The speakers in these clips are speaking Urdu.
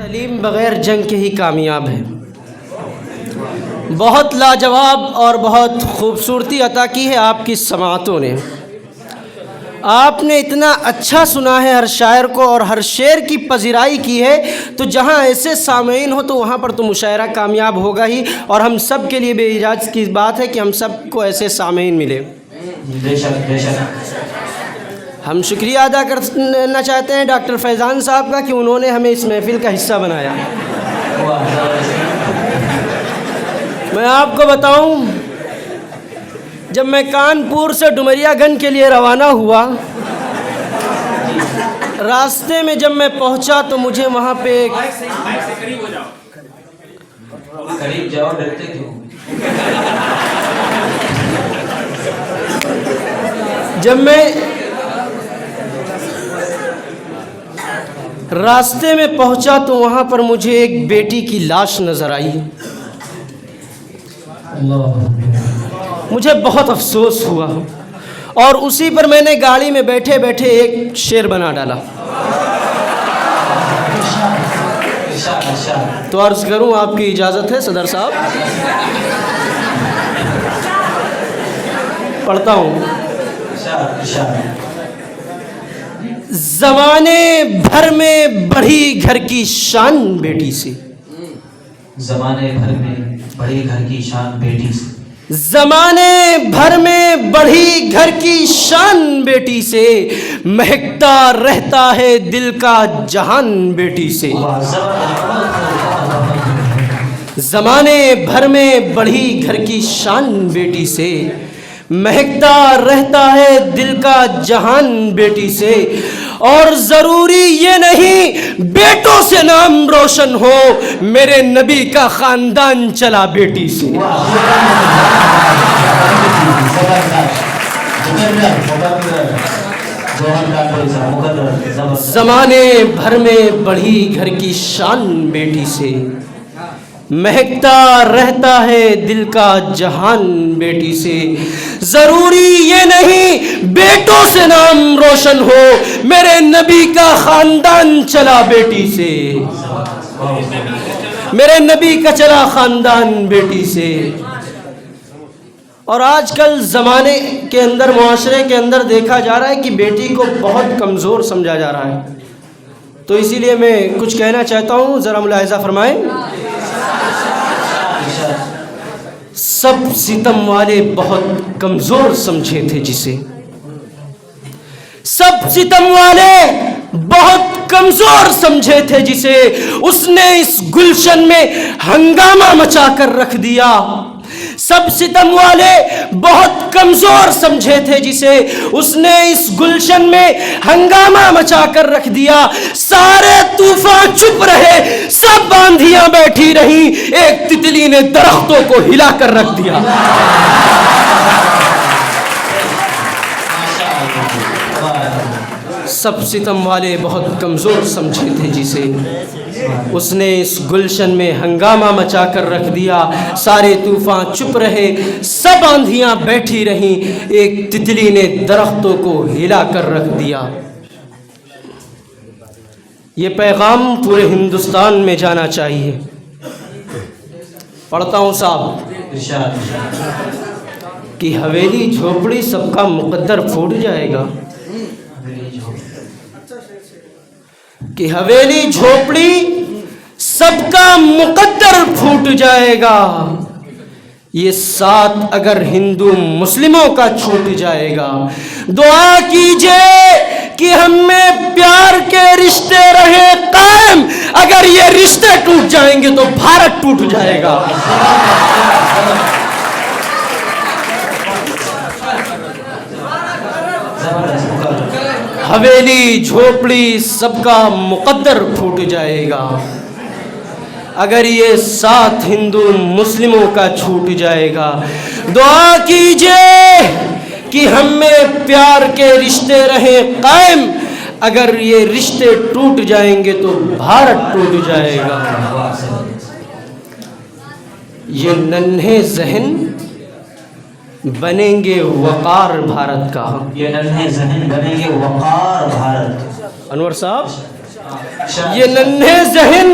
تعلیم بغیر جنگ کے ہی کامیاب ہے۔ بہت لاجواب اور بہت خوبصورتی عطا کی ہے آپ کی سماعتوں نے۔ آپ نے اتنا اچھا سنا ہے ہر شاعر کو اور ہر شعر کی پذیرائی کی ہے، تو جہاں ایسے سامعین ہو تو وہاں پر تو مشاعرہ کامیاب ہوگا ہی، اور ہم سب کے لیے بے اعجاز کی بات ہے کہ ہم سب کو ایسے سامعین ملے۔ بے شک بے شک۔ ہم شکریہ ادا کرنا چاہتے ہیں ڈاکٹر فیضان صاحب کا کہ انہوں نے ہمیں اس محفل کا حصہ بنایا۔ میں آپ کو بتاؤں، جب میں کانپور سے ڈمریا گنج کے لیے روانہ ہوا، راستے میں جب میں پہنچا تو مجھے وہاں پہ قریب جاؤ، ڈرتے کیوں؟ جب میں راستے میں پہنچا تو وہاں پر مجھے ایک بیٹی کی لاش نظر آئی۔ مجھے بہت افسوس ہوا، اور اسی پر میں نے گاڑی میں بیٹھے بیٹھے ایک شعر بنا ڈالا۔ تو عرض کروں، آپ کی اجازت ہے صدر صاحب؟ پڑھتا ہوں۔ زمانے بھر میں بڑھی گھر کی شان بیٹی سے، زمانے بھر میں بڑی گھر کی شان بیٹی سے، زمانے بھر میں بڑھی گھر کی شان بیٹی سے، مہکتا رہتا ہے دل کا جہان بیٹی سے۔ زمانے بھر میں بڑھی گھر کی شان بیٹی سے، مہکتا رہتا ہے دل کا جہان بیٹی سے، اور ضروری یہ نہیں بیٹوں سے نام روشن ہو، میرے نبی کا خاندان چلا بیٹی سے۔ زمانے بھر میں بڑھی گھر کی شان بیٹی سے، مہکتا رہتا ہے دل کا جہان بیٹی سے، ضروری یہ نہیں بیٹوں سے نام روشن ہو، میرے نبی کا خاندان چلا بیٹی سے، میرے نبی کا چلا خاندان بیٹی سے۔ اور آج کل زمانے کے اندر، معاشرے کے اندر دیکھا جا رہا ہے کہ بیٹی کو بہت کمزور سمجھا جا رہا ہے، تو اسی لیے میں کچھ کہنا چاہتا ہوں، ذرا ملاحظہ فرمائیں۔ سب ستم والے بہت کمزور سمجھے تھے جسے، سب ستم والے بہت کمزور سمجھے تھے جسے، اس نے اس گلشن میں ہنگامہ مچا کر رکھ دیا۔ سب ستم والے بہت کمزور سمجھے تھے جسے، اس نے اس گلشن میں ہنگامہ مچا کر رکھ دیا۔ سارے طوفان چپ رہے، سب آندھیاں بیٹھی رہیں، ایک تتلی نے درختوں کو ہلا کر رکھ دیا۔ سب ستم والے بہت کمزور سمجھے تھے جسے، اس نے اس گلشن میں ہنگامہ مچا کر رکھ دیا۔ سارے طوفان چپ رہے، سب آندھیاں بیٹھی رہیں، ایک تتلی نے درختوں کو ہلا کر رکھ دیا۔ یہ پیغام پورے ہندوستان میں جانا چاہیے۔ پڑھتا ہوں صاحب کہ حویلی جھوپڑی سب کا مقدر پھوٹ جائے گا، کہ حویلی جھوپڑی سب کا مقدر پھوٹ جائے گا، یہ ساتھ اگر ہندو مسلموں کا چھوٹ جائے گا۔ دعا کیجئے کہ ہم میں پیار کے رشتے رہے قائم، اگر یہ رشتے ٹوٹ جائیں گے تو بھارت ٹوٹ جائے گا۔ حویلی جھوپڑی سب کا مقدر پھوٹ جائے گا، اگر یہ ساتھ ہندو مسلموں کا چھوٹ جائے گا۔ دعا کیجئے کہ ہم میں پیار کے رشتے رہیں قائم، اگر یہ رشتے ٹوٹ جائیں گے تو بھارت ٹوٹ جائے گا۔ یہ ننھے ذہن بنیں گے وقار بھارت کا، یہ ننھے ذہن بنیں گے وقار بھارت۔ انور صاحب، یہ ننھے ذہن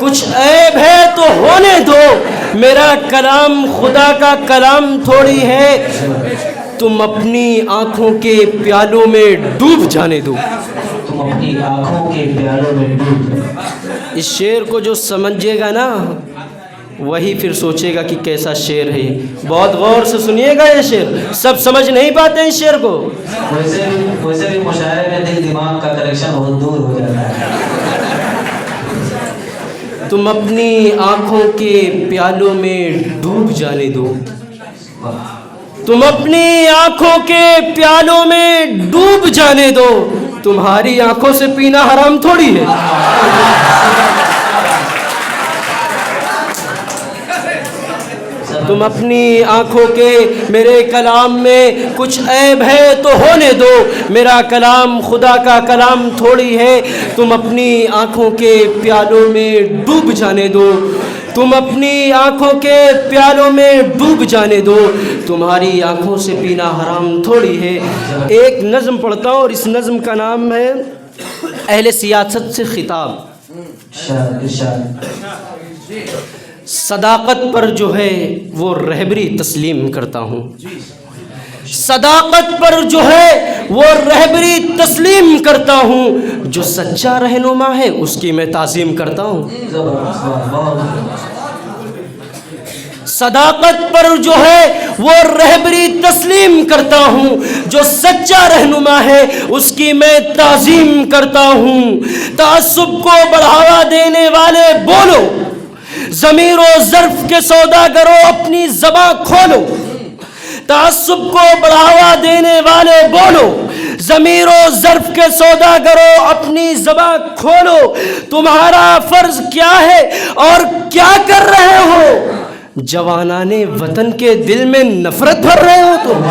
کچھ عیب ہے تو ہونے دو، میرا کلام خدا کا کلام تھوڑی ہے، تم اپنی آنکھوں کے پیالوں میں ڈوب جانے دو۔ تم اپنی آنکھوں کے پیالوں میں ڈوب جاؤ۔ اس شعر کو جو سمجھے گا نا وہی پھر سوچے گا کہ کیسا شعر ہے یہ۔ بہت غور سے سنیے گا یہ شعر، سب سمجھ نہیں پاتے اس شعر کو۔ ویسے بھی مشاعرے میں دل دماغ کا کنیکشن بہت دور ہو جاتا ہے۔ تم اپنی آنکھوں کے پیالوں میں ڈوب جانے دو، تم اپنی آنکھوں کے پیالوں میں ڈوب جانے دو، تمہاری آنکھوں سے پینا حرام تھوڑی ہے۔ تم اپنی آنکھوں کے، میرے کلام میں کچھ عیب ہے تو ہونے دو، میرا کلام خدا کا کلام تھوڑی ہے، تم اپنی آنکھوں کے پیالوں میں ڈوب جانے دو، تم اپنی آنکھوں کے پیالوں میں ڈوب جانے دو، تمہاری آنکھوں سے پینا حرام تھوڑی ہے۔ ایک نظم پڑھتا ہوں اور اس نظم کا نام ہے اہل سیاست سے خطاب۔ صداقت پر جو ہے وہ رہبری تسلیم کرتا ہوں، صداقت پر جو ہے وہ رہبری تسلیم کرتا ہوں، جو سچا رہنما ہے اس کی میں تعظیم کرتا ہوں۔ صداقت پر جو ہے وہ رہبری تسلیم کرتا ہوں، جو سچا رہنما ہے اس کی میں تعظیم کرتا ہوں۔ تعصب کو بڑھاوا دینے والے بولو، ضمیر و ظرف کے سوداگروں اپنی زباں کھولو۔ تعصب کو بڑھاوا دینے والے بولو، ضمیر و ظرف کے سوداگروں اپنی زباں کھولو۔ تمہارا فرض کیا ہے اور کیا کر رہے ہو؟ جوانان وطن کے دل میں نفرت بھر رہے ہو تم۔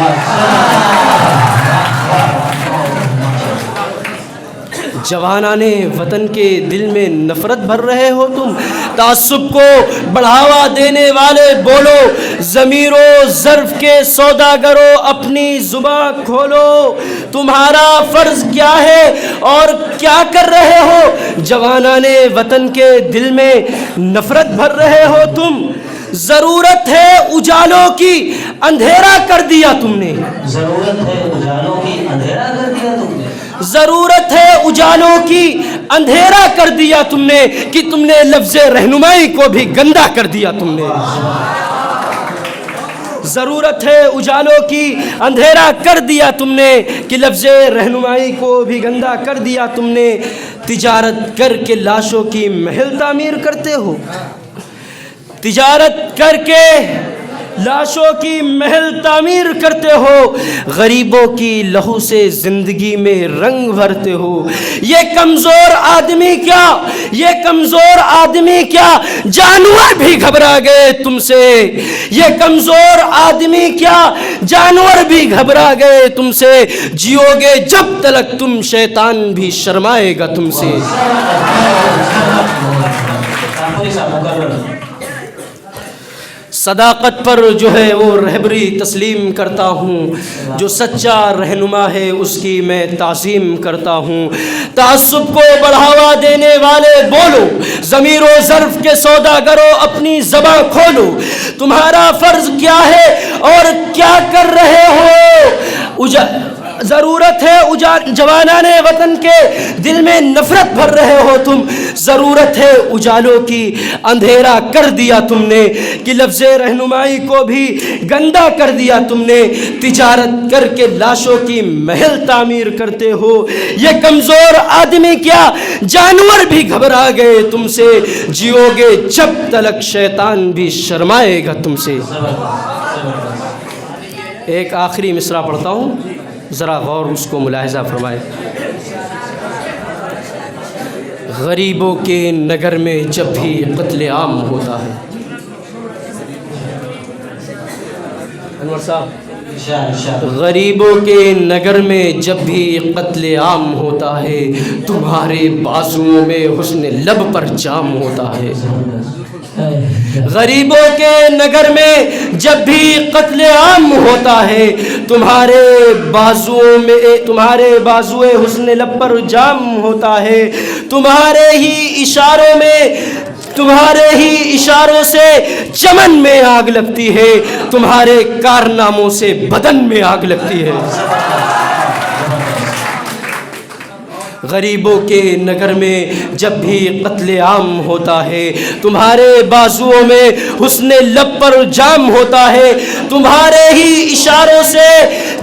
جوانان وطن کے دل میں نفرت بھر رہے ہو تم۔ تعصب کو بڑھاوا دینے والے بولو، ضمیر و ظرف کے سوداگروں اپنی زبان کھولو۔ تمہارا فرض کیا ہے اور کیا کر رہے ہو؟ جوانان وطن کے دل میں نفرت بھر رہے ہو تم۔ ضرورت ہے اجالوں کی، اندھیرا کر دیا تم نے۔ ضرورت ہے اجالوں کی، اندھیرا کر دیا تم نے۔ ضرورت ہے اجالوں کی، اندھیرا کر دیا تم نے، کہ تم نے لفظ رہنمائی کو بھی گندا کر دیا تم نے۔ ضرورت ہے اجالوں کی، اندھیرا کر دیا تم نے، کہ لفظ رہنمائی کو بھی گندا کر دیا تم نے۔ تجارت کر کے لاشوں کی محل تعمیر کرتے ہو، تجارت کر کے لاشوں کی محل تعمیر کرتے ہو، غریبوں کی لہو سے زندگی میں رنگ بھرتے ہو۔ یہ کمزور آدمی کیا، یہ کمزور آدمی کیا، جانور بھی گھبرا گئے تم سے۔ یہ کمزور آدمی کیا، جانور بھی گھبرا گئے تم سے۔ جیو گے جب تلک تم، شیطان بھی شرمائے گا تم سے۔ صداقت پر جو ہے وہ رہبری تسلیم کرتا ہوں، جو سچا رہنما ہے اس کی میں تعظیم کرتا ہوں۔ تعصب کو بڑھاوا دینے والے بولو، ضمیر و ظرف کے سوداگروں اپنی زباں کھولو۔ تمہارا فرض کیا ہے اور کیا کر رہے ہو؟ ضرورت ہے جوانان وطن کے دل میں نفرت بھر رہے ہو تم۔ ضرورت ہے اجالوں کی، اندھیرا کر دیا تم نے، کہ لفظ رہنمائی کو بھی گندا کر دیا تم نے۔ تجارت کر کے لاشوں کی محل تعمیر کرتے ہو۔ یہ کمزور آدمی کیا، جانور بھی گھبرا گئے تم سے۔ جیو گے جب تلک، شیطان بھی شرمائے گا تم سے۔ ایک آخری مصرع پڑھتا ہوں، ذرا غور اس کو ملاحظہ فرمائے۔ غریبوں کے نگر میں جب بھی قتل عام ہوتا ہے، انور صاحب، غریبوں کے نگر میں جب بھی قتل عام ہوتا ہے، تمہارے بازوؤں میں حسن لب پر جام ہوتا ہے۔ غریبوں کے نگر میں جب بھی قتل عام ہوتا ہے، تمہارے بازوئے حسن لب پر جام ہوتا ہے۔ تمہارے ہی اشاروں میں تمہارے ہی اشاروں سے چمن میں آگ لگتی ہے، تمہارے کارناموں سے بدن میں آگ لگتی ہے۔ غریبوں کے نگر میں جب بھی قتل عام ہوتا ہے، تمہارے بازوؤں میں حسن لب پر جام ہوتا ہے، تمہارے ہی اشاروں سے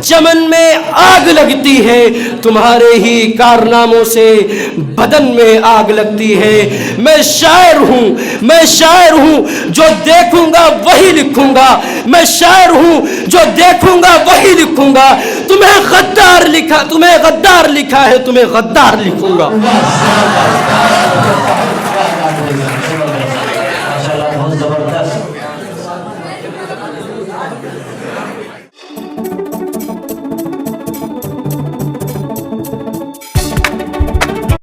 چمن میں آگ لگتی ہے، تمہارے ہی کارناموں سے بدن میں آگ لگتی ہے۔ میں شاعر ہوں، میں شاعر ہوں، جو دیکھوں گا وہی لکھوں گا، میں شاعر ہوں جو دیکھوں گا وہی لکھوں گا۔ تمہیں غدار لکھا، تمہیں غدار لکھا ہے، تمہیں غدار لکھوں گا۔